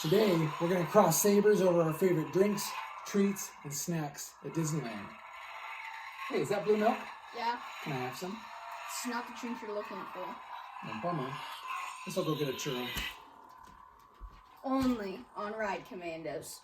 Today, we're going to cross sabers over our favorite drinks, treats, and snacks at Disneyland. Hey, is that blue milk? Yeah. Can I have some? It's not the drink you're looking for. No, bummer. Guess I'll go get a churro. Only on Ride Commandos.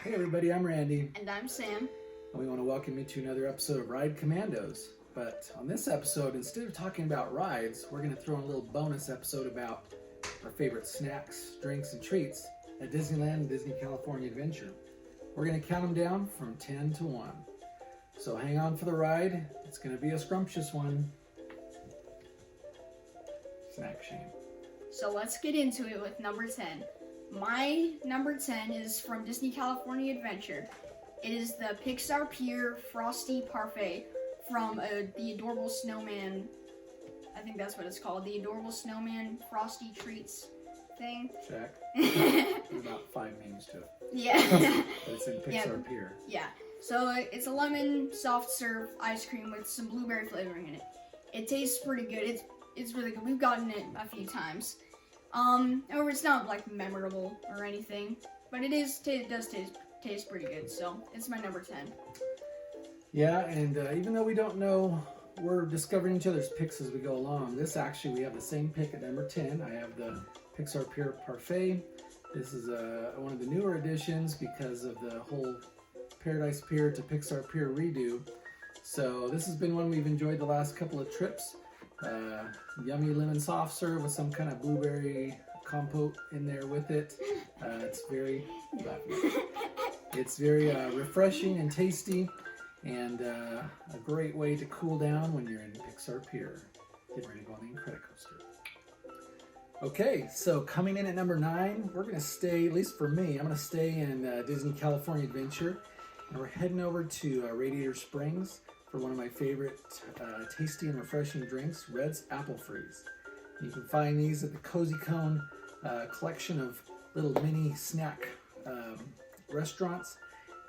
Hey everybody, I'm Randy. And I'm Sam. And we want to welcome you to another episode of Ride Commandos. But on this episode, instead of talking about rides, we're going to throw in a little bonus episode about our favorite snacks, drinks, and treats at Disneyland and Disney California Adventure. We're going to count them down from 10 to 1. So hang on for the ride. It's going to be a scrumptious one. Snack shame. So let's get into it with number 10. My number 10 is from Disney California Adventure. It is the Pixar Frosty Parfait from the Adorable Snowman. I think that's what it's called. The Adorable Snowman Frosty Treats thing. Check. There's about 5 names to it. Yeah. But it's in Pixar Pier. Yeah. So it's a lemon soft serve ice cream with some blueberry flavoring in it. It tastes pretty good. It's really good. We've gotten it a few times. However, it's not like memorable or anything, but it does taste pretty good. So it's my number 10. Yeah, and even though we don't know, we're discovering each other's picks as we go along. This actually, we have the same pick at number 10. I have the Pixar Parfait. This is one of the newer additions because of the whole Paradise Pier to Pixar Pier redo. So this has been one we've enjoyed the last couple of trips. Yummy lemon soft serve with some kind of blueberry compote in there with it. It's very refreshing and tasty, and a great way to cool down when you're in Pixar Pier. Get ready to go on the Incredicoaster. Okay, so coming in at number 9, we're going to stay, at least for me, I'm going to stay in Disney California Adventure, and we're heading over to Radiator Springs for one of my favorite tasty and refreshing drinks, Red's Apple Freeze. You can find these at the Cozy Cone collection of little mini snack restaurants.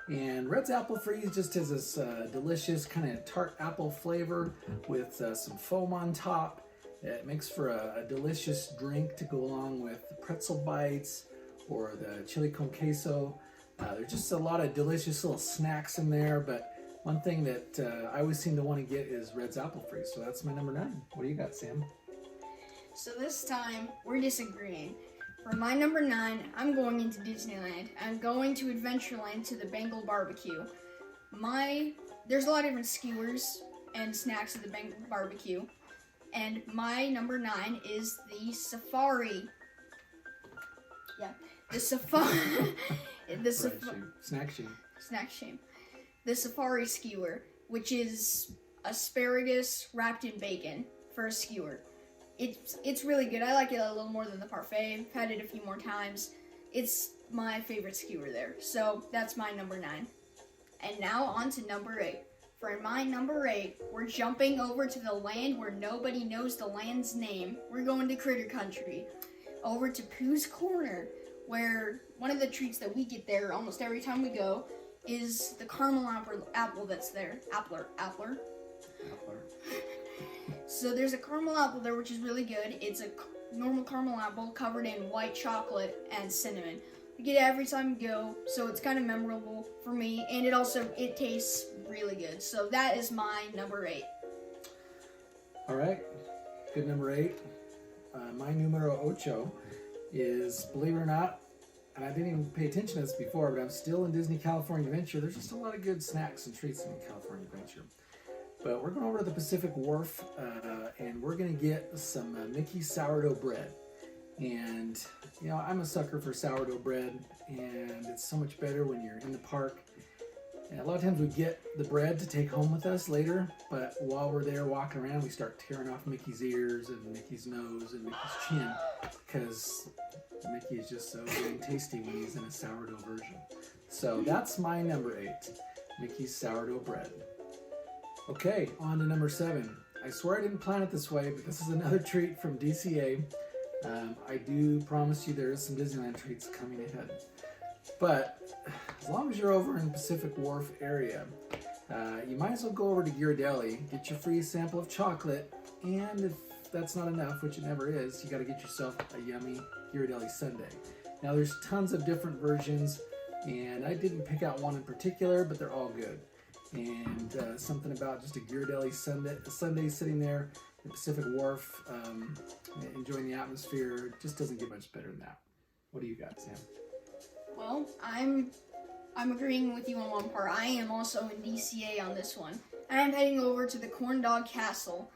And Red's Apple Freeze just has this delicious kind of tart apple flavor with some foam on top. It makes for a delicious drink to go along with the pretzel bites or the chili con queso. There's just a lot of delicious little snacks in there, but one thing that I always seem to want to get is Red's Apple Freeze. So that's my number 9. What do you got, Sam? So this time, we're disagreeing. For my number 9, I'm going into Disneyland. I'm going to Adventureland to the Bengal Barbecue. There's a lot of different skewers and snacks at the Bengal Barbecue. And my number 9 is the Safari. Yeah, the Safari. Snack shame. Snack shame. The Safari skewer, which is asparagus wrapped in bacon for a skewer. It's really good. I like it a little more than the parfait. I've had it a few more times. It's my favorite skewer there. So that's my number 9. And now on to number 8. For my number 8, we're jumping over to the land where nobody knows the land's name. We're going to Critter Country. Over to Pooh's Corner, where one of the treats that we get there almost every time we go is the caramel apple that's there. Appler. So there's a caramel apple there, which is really good. It's a normal caramel apple covered in white chocolate and cinnamon. We get it every time we go, so it's kind of memorable for me, and it tastes really good. So that is my number 8. All right, good number 8. My numero ocho is, believe it or not, and I didn't even pay attention to this before, but I'm still in Disney California Adventure. There's just a lot of good snacks and treats in California Adventure. But we're going over to the Pacific Wharf, and we're going to get some Mickey sourdough bread. And, you know, I'm a sucker for sourdough bread, and it's so much better when you're in the park. And a lot of times we get the bread to take home with us later, but while we're there walking around, we start tearing off Mickey's ears and Mickey's nose and Mickey's chin, because Mickey is just so dang tasty when he's in a sourdough version. So that's my number 8, Mickey's sourdough bread. Okay, on to number 7. I swear I didn't plan it this way, but this is another treat from DCA. I do promise you there is some Disneyland treats coming ahead. But as long as you're over in the Pacific Wharf area, you might as well go over to Ghirardelli, get your free sample of chocolate, and if that's not enough, which it never is, you got to get yourself a yummy Ghirardelli Sundae. Now there's tons of different versions, and I didn't pick out one in particular, but they're all good. And something about just a Ghirardelli Sundae sitting there in Pacific Wharf, enjoying the atmosphere, just doesn't get much better than that. What do you got, Sam? Well, I'm agreeing with you on one part. I am also in DCA on this one. And I'm heading over to the Corn Dog Castle,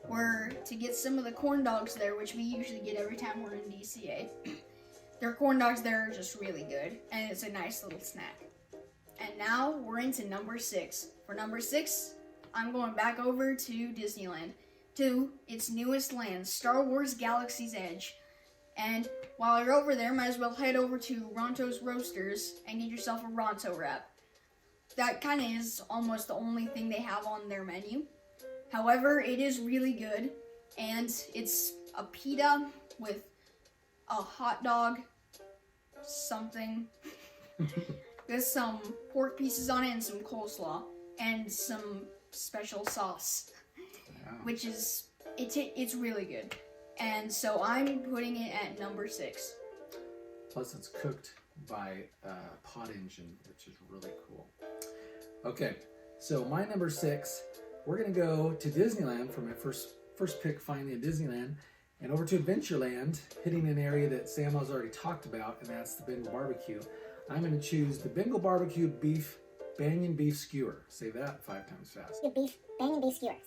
where to get some of the corn dogs there, which we usually get every time we're in DCA. Their corn dogs there are just really good, and it's a nice little snack. And now we're into number 6. For number 6, I'm going back over to Disneyland, to its newest land, Star Wars Galaxy's Edge. And while you're over there, might as well head over to Ronto's Roasters and get yourself a Ronto wrap. That kind of is almost the only thing they have on their menu. However, it is really good, and it's a pita with a hot dog, something, with some pork pieces on it and some coleslaw, and some special sauce, which is, it's really good. And so I'm putting it at number 6. Plus it's cooked by a pot engine, which is really cool. Okay, so my number 6, we're gonna go to Disneyland for my first pick finally in Disneyland, and over to Adventureland, hitting an area that Sam has already talked about, and that's the Bengal Barbecue. I'm gonna choose the Bengal Barbecue Banyan Beef Skewer. Say that 5 times fast. Banyan beef skewers.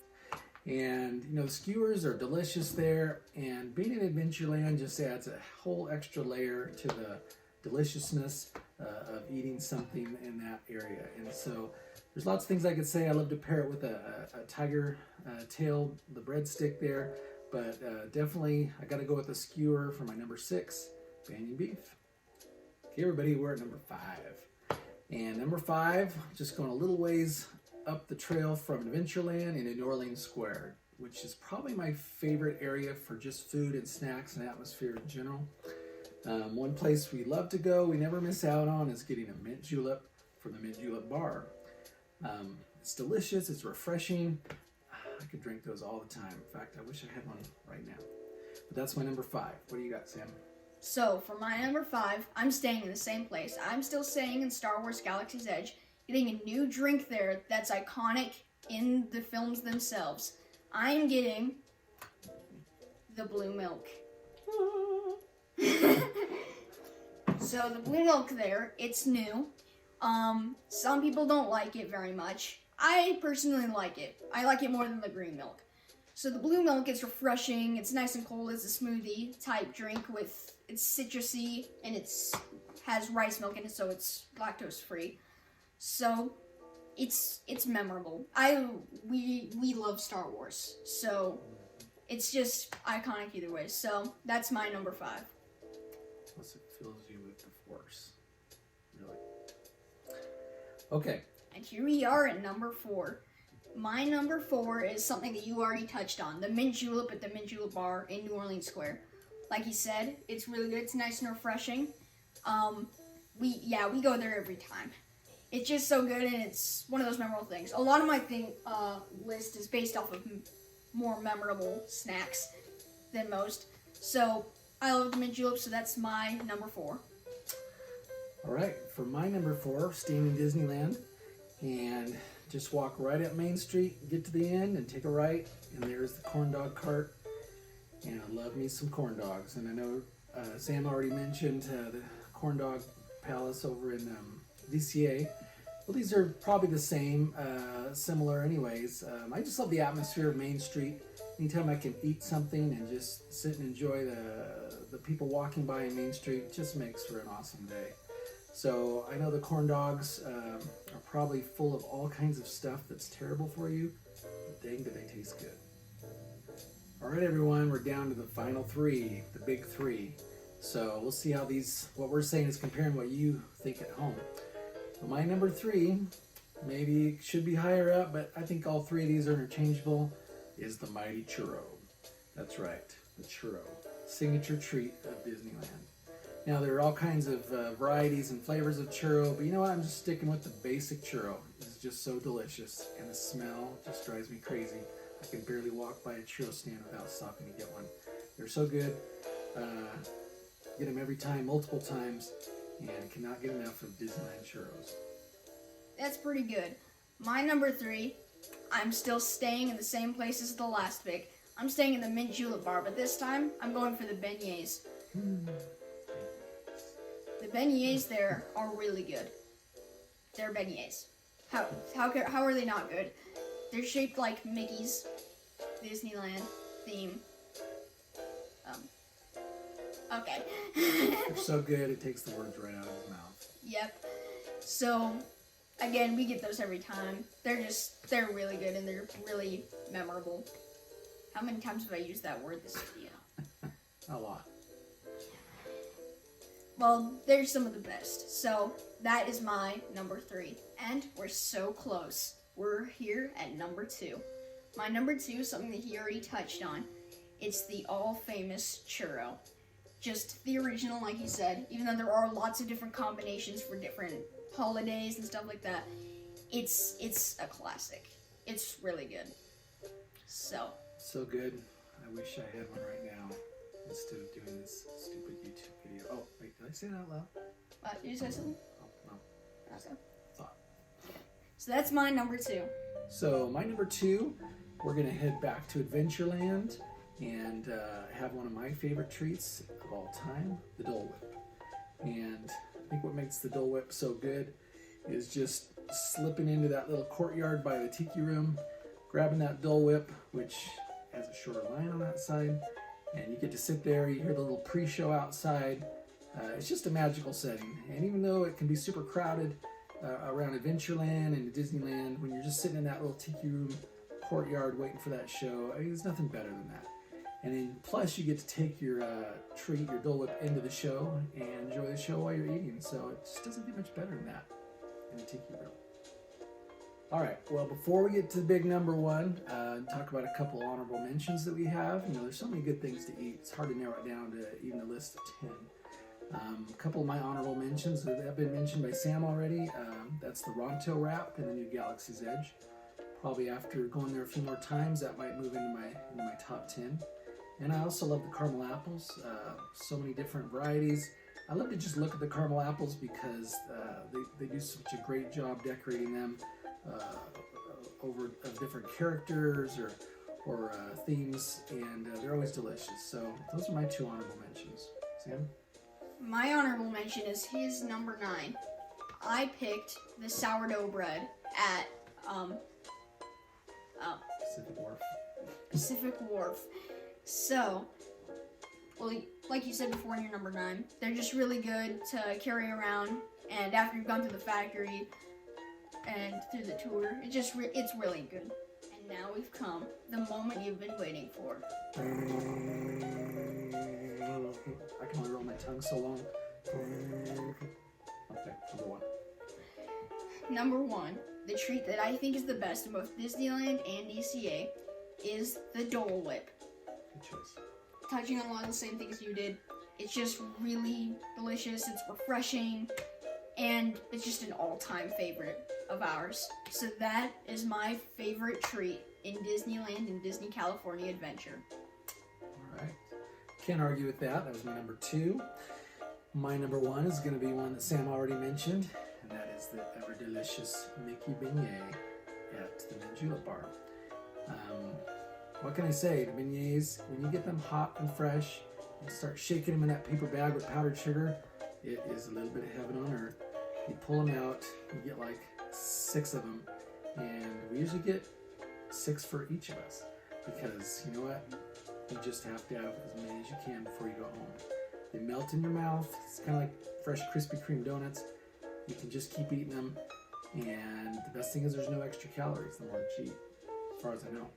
And you know, the skewers are delicious there, and being in Adventureland just adds a whole extra layer to the deliciousness of eating something in that area. And so there's lots of things I could say. I love to pair it with a tiger tail, the breadstick there, but definitely I got to go with the skewer for my number 6, Banyan Beef. Okay, everybody, we're at number 5. And number 5, just going a little ways up the trail from Adventureland into New Orleans Square, which is probably my favorite area for just food and snacks and atmosphere in general. One place we love to go, we never miss out on, is getting a mint julep from the Mint Julep Bar. It's delicious, it's refreshing. I could drink those all the time. In fact, I wish I had one right now. But that's my number 5. What do you got, Sam? So for my number 5, I'm staying in the same place. I'm still staying in Star Wars Galaxy's Edge, getting a new drink there that's iconic in the films themselves. I'm getting the blue milk. So the blue milk there, it's new. Some people don't like it very much. I personally like it. I like it more than the green milk. So the blue milk is refreshing, it's nice and cold, it's a smoothie type drink with, it's citrusy, and has rice milk in it, so it's lactose free. So it's memorable. We love Star Wars, so it's just iconic either way. So that's my number 5. Plus it fills you with the force. Really. Okay. And here we are at number 4. My number 4 is something that you already touched on, the mint julep at the Mint Julep Bar in New Orleans Square. Like you said, it's really good. It's nice and refreshing. We go there every time. It's just so good, and it's one of those memorable things. A lot of my list is based off of more memorable snacks than most. So I love the mint julep, so that's my number 4. All right, for my number 4, Steamy Disneyland, and just walk right up Main Street, get to the end, and take a right, and there's the corn dog cart. And I love me some corn dogs. And I know Sam already mentioned the corn dog palace over in DCA. Well, these are probably the same, similar anyways. I just love the atmosphere of Main Street. Anytime I can eat something and just sit and enjoy the people walking by in Main Street, it just makes for an awesome day. So I know the corn dogs are probably full of all kinds of stuff that's terrible for you, but dang, do they taste good. All right, everyone, we're down to the final 3, the big 3. So we'll see how what we're saying is comparing what you think at home. Well, my number 3, maybe it should be higher up, but I think all 3 of these are interchangeable, is the mighty Churro. That's right, the Churro, signature treat of Disneyland. Now there are all kinds of varieties and flavors of churro, but you know what? I'm just sticking with the basic churro. It's just so delicious, and the smell just drives me crazy. I can barely walk by a churro stand without stopping to get one. They're so good. Get them every time, multiple times, and cannot get enough of Disneyland churros. That's pretty good. My number 3, I'm still staying in the same place as the last pick. I'm staying in the mint julep bar, but this time I'm going for the beignets. The beignets there are really good. They're beignets. How are they not good? They're shaped like Mickey's Disneyland theme. Okay. They're so good, it takes the words right out of his mouth. Yep. So, again, we get those every time. They're really good and they're really memorable. How many times have I used that word this video? A lot. Well, they're some of the best. So, that is my number 3. And we're so close. We're here at number 2. My number 2 is something that he already touched on. It's the all-famous churro. Just the original, like he said, even though there are lots of different combinations for different holidays and stuff like that, it's a classic. It's really good. So good. I wish I had one right now instead of doing this stupid YouTube video. Oh, wait, did I say that out loud? What, did you say something? Oh, no. Okay. Thought. So that's my number 2. So my number 2, we're going to head back to Adventureland and have one of my favorite treats of all time, the Dole Whip. And I think what makes the Dole Whip so good is just slipping into that little courtyard by the tiki room, grabbing that Dole Whip, which has a shorter line on that side, and you get to sit there, you hear the little pre-show outside. It's just a magical setting, and even though it can be super crowded around Adventureland and Disneyland, when you're just sitting in that little tiki room courtyard waiting for that show, I mean, there's nothing better than that. And then plus you get to take your treat, your Dole Whip, into the show and enjoy the show while you're eating, so it just doesn't get much better than that in the tiki room. Alright, well, before we get to the big number 1, talk about a couple honorable mentions that we have. You know, there's so many good things to eat, it's hard to narrow it down to even a list of 10. A couple of my honorable mentions that have been mentioned by Sam already. That's the Ronto wrap in the new Galaxy's Edge. Probably after going there a few more times, that might move into my top 10. And I also love the caramel apples. So many different varieties. I love to just look at the caramel apples because they do such a great job decorating them over different characters or themes, and they're always delicious. So those are my 2 honorable mentions. Sam? My honorable mention is his number 9. I picked the sourdough bread at Pacific Wharf. So, well, like you said before in your number 9, they're just really good to carry around, and after you've gone through the factory and through the tour, it's really good. And now we've come, the moment you've been waiting for. I can only roll my tongue so long. Okay, number 1. Number 1, the treat that I think is the best in both Disneyland and DCA is the Dole Whip. Good choice. Touching on a lot of the same things you did. It's just really delicious, it's refreshing, and it's just an all-time favorite of ours. So that is my favorite treat in Disneyland and Disney California Adventure. Alright. Can't argue with that. That was my number 2. My number 1 is going to be one that Sam already mentioned, and that is the ever-delicious Mickey Beignet at the Mint Julep Bar. What can I say? The beignets, when you get them hot and fresh and start shaking them in that paper bag with powdered sugar, it is a little bit of heaven on earth. You pull them out, you get like 6 of them, and we usually get 6 for each of us because, you know what? You just have to have as many as you can before you go home. They melt in your mouth. It's kind of like fresh Krispy Kreme donuts. You can just keep eating them, and the best thing is there's no extra calories the more that you eat, as far as I know.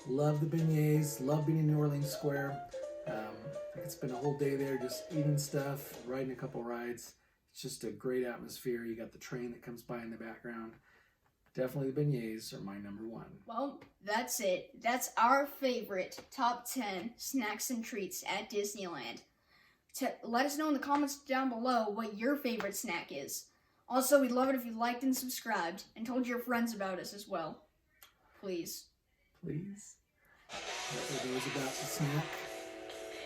Love the beignets, love being in New Orleans Square. I could spend a whole day there just eating stuff, riding a couple rides. It's just a great atmosphere. You got the train that comes by in the background. Definitely the beignets are my number 1. Well, that's it. That's our favorite top 10 snacks and treats at Disneyland. let us know in the comments down below what your favorite snack is. Also, we'd love it if you liked and subscribed and told your friends about us as well. Please. Please. For those about the snack,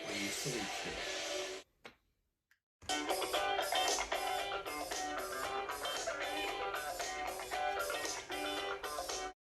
are you salute you?